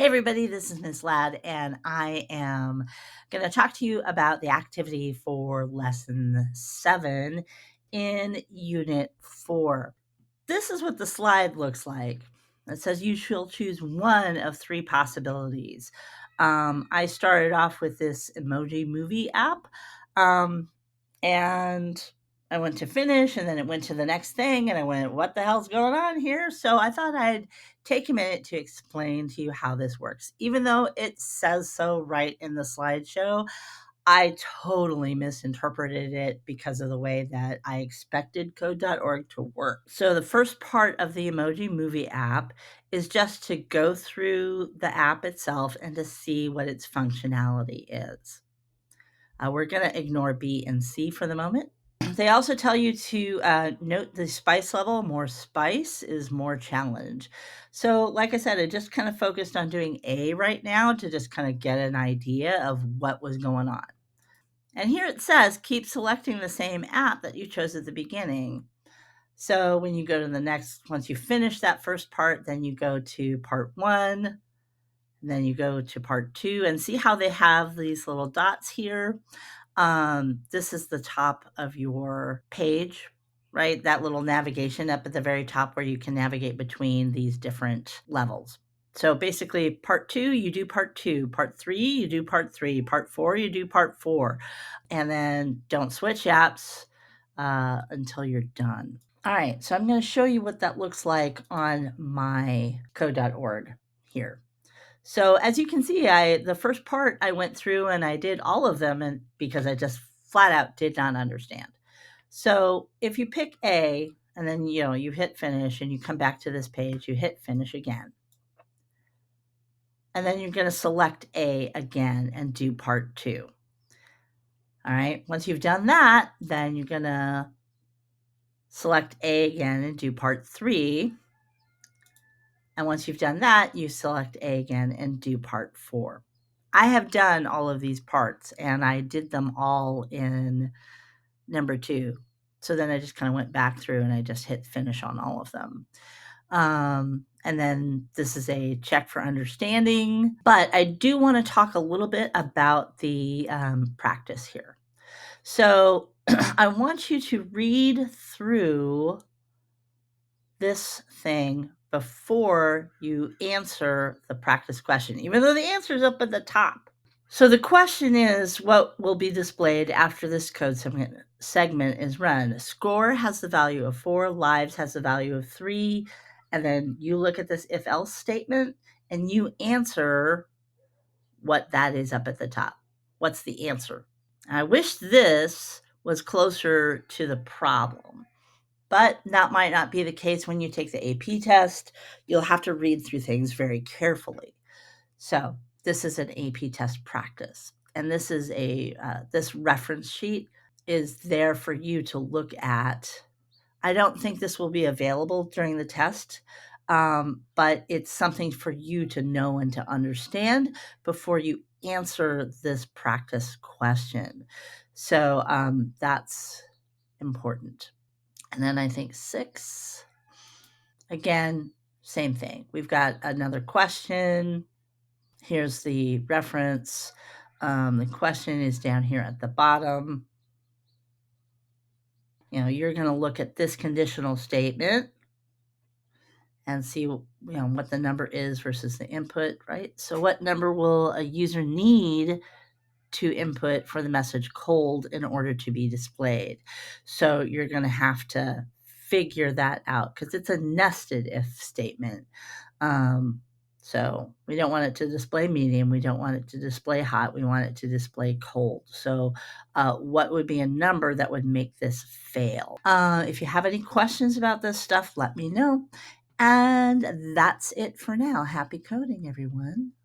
Hey everybody, this is Miss Ladd, and I am going to talk to you about the activity for lesson 7 in unit 4. This is what the slide looks like. It says you shall choose one of 3 possibilities. I started off with this emoji movie app, um, and I went to finish, and then it went to the next thing, and I went, what the hell's going on here? So I thought I'd take a minute to explain to you how this works. Even though it says so right in the slideshow, I totally misinterpreted it because of the way that I expected code.org to work. So the first part of the Emoji Movie app is just to go through the app itself and to see what its functionality is. We're going to ignore B and C for the moment. They also tell you to note the spice level. More spice is more challenge. So, like I said, I just kind of focused on doing A right now to just kind of get an idea of what was going on. And here it says keep selecting the same app that you chose at the beginning. So, when you go to the next, once you finish that first part, then you go to part 1, and then you go to part 2, and see how they have these little dots here. This is the top of your page, right? That little navigation up at the very top where you can navigate between these different levels. So basically, part 2, you do part 2. Part 3, you do part 3. Part 4, you do part 4. And then don't switch apps until you're done. All right, so I'm going to show you what that looks like on my code.org here. So as you can see, the first part I went through and I did all of them, and because I just flat out did not understand. So if you pick A and then you hit finish and you come back to this page, you hit finish again. And then you're going to select A again and do part 2. All right. Once you've done that, then you're going to select A again and do part 3. And once you've done that, you select A again and do part 4. I have done all of these parts, and I did them all in number 2. So then I just kind of went back through and I just hit finish on all of them. And then this is a check for understanding. But I do want to talk a little bit about the practice here. So I want you to read through this thing before you answer the practice question, even though the answer is up at the top. So the question is, what will be displayed after this code segment is run? Score has the value of 4, lives has the value of 3, and then you look at this if-else statement and you answer what that is up at the top. What's the answer? I wish this was closer to the problem. But that might not be the case when you take the AP test. You'll have to read through things very carefully. So this is an AP test practice. And this is this reference sheet is there for you to look at. I don't think this will be available during the test, but it's something for you to know and to understand before you answer this practice question. So that's important. And then I think 6, again, same thing. We've got another question. Here's the reference. The question is down here at the bottom. You're going to look at this conditional statement and see what the number is versus the input, right? So what number will a user need to input for the message cold in order to be displayed? So you're going to have to figure that out because it's a nested if statement. So we don't want it to display medium. We don't want it to display hot. We want it to display cold. So what would be a number that would make this fail? If you have any questions about this stuff, let me know. And that's it for now. Happy coding, everyone.